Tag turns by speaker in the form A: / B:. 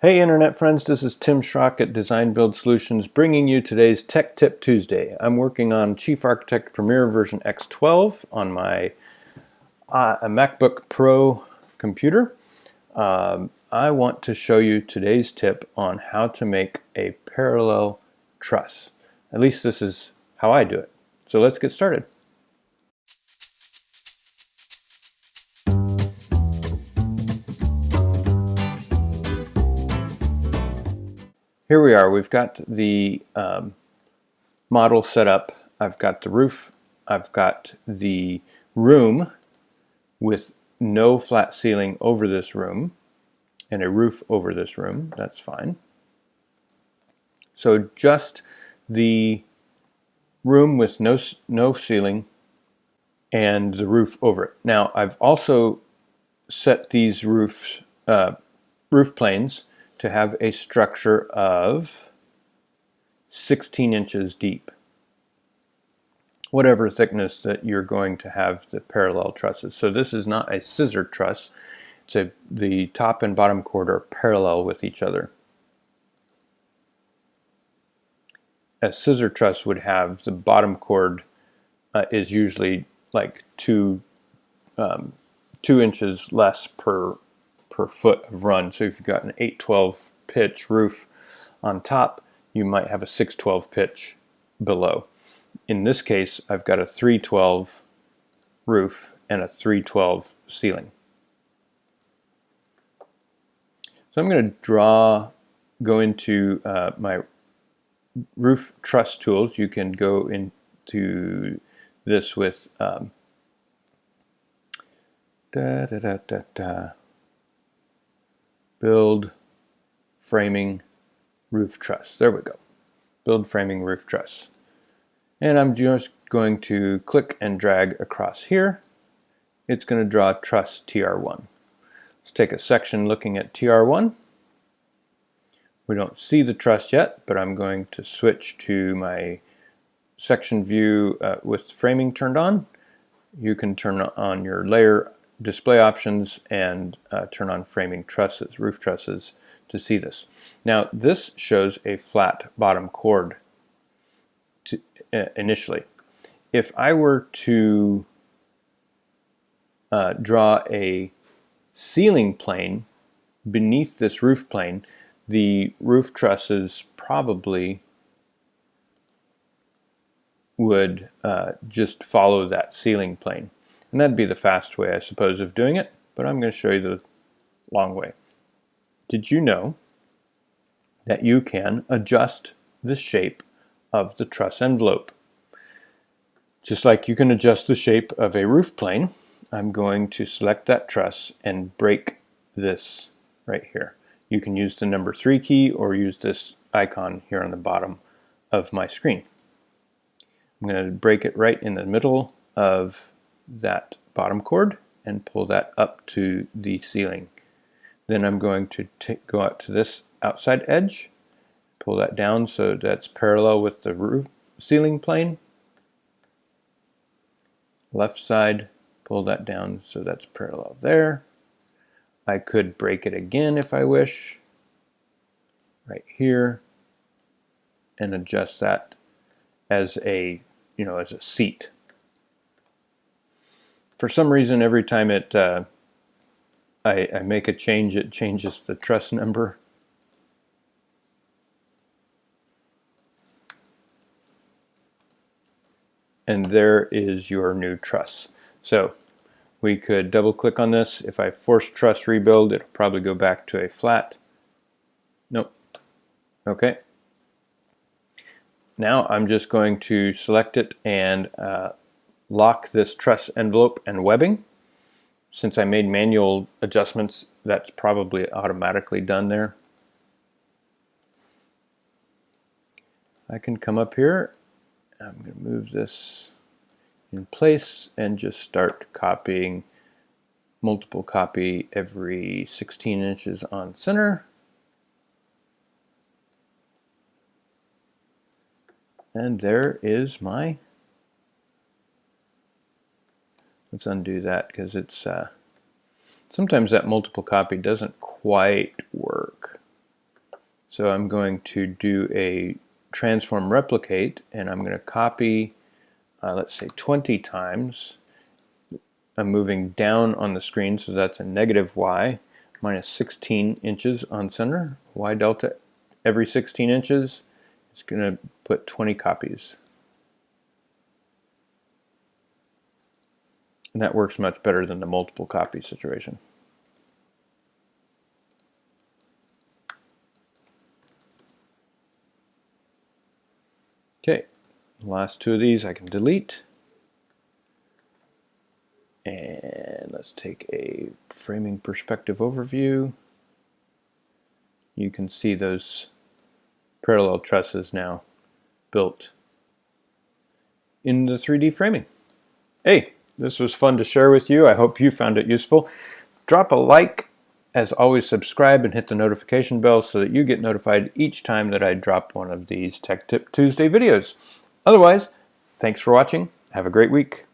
A: Hey Internet friends, this is Tim Schrock at Design Build Solutions bringing you today's Tech Tip Tuesday. I'm working on Chief Architect Premiere version X12 on my a MacBook Pro computer. I want to show you today's tip on how to make a parallel truss. At least this is how I do it. So let's get started. Here we are. We've got the model set up. I've got the roof. I've got the room with no flat ceiling over this room and a roof over this room. That's fine. So just the room with no ceiling and the roof over it. Now I've also set these roof planes to have a structure of 16 inches deep, whatever thickness that you're going to have the parallel trusses. So this is not a scissor truss. The top and bottom chord are parallel with each other. A scissor truss would have the bottom chord is usually like 2 inches less per foot of run. So if you've got an 8/12 pitch roof on top, you might have a 6/12 pitch below. In this case, I've got a 3/12 roof and a 3/12 ceiling. So I'm going to go into my roof truss tools. You can go into this with build framing roof truss. There we go. Build framing roof truss. And I'm just going to click and drag across here. It's going to draw truss TR1. Let's take a section looking at TR1. We don't see the truss yet, but I'm going to switch to my section view with framing turned on. You can turn on your layer display options and turn on framing trusses, roof trusses, to see this. Now this shows a flat bottom chord initially. If I were to draw a ceiling plane beneath this roof plane, the roof trusses probably would just follow that ceiling plane. And that'd be the fast way, I suppose, of doing it, but I'm going to show you the long way. Did you know that you can adjust the shape of the truss envelope? Just like you can adjust the shape of a roof plane, I'm going to select that truss and break this right here. You can use the number 3 key or use this icon here on the bottom of my screen. I'm going to break it right in the middle of that bottom chord and pull that up to the ceiling. Then I'm going to go out to this outside edge, pull that down so that's parallel with the roof ceiling plane. Left side, pull that down so that's parallel there. I could break it again if I wish, right here, and adjust that as a seat. For some reason, every time I make a change, it changes the truss number. And there is your new truss. So we could double click on this. If I force truss rebuild, it'll probably go back to a flat. Nope. Okay. Now I'm just going to select it and lock this truss envelope and webbing. Since I made manual adjustments, that's probably automatically done there. I can come up here. I'm going to move this in place and just start copying, multiple copy every 16 inches on center. And there is my, let's undo that because it's, sometimes that multiple copy doesn't quite work. So I'm going to do a transform replicate, and I'm going to copy, let's say 20 times. I'm moving down on the screen, so that's a negative y, minus 16 inches on center. Y delta every 16 inches. It's going to put 20 copies. And that works much better than the multiple copy situation. Okay, the last two of these I can delete. And let's take a framing perspective overview. You can see those parallel trusses now built in the 3D framing. Hey, this was fun to share with you. I hope you found it useful. Drop a like. As always, subscribe and hit the notification bell so that you get notified each time that I drop one of these Tech Tip Tuesday videos. Otherwise, thanks for watching. Have a great week.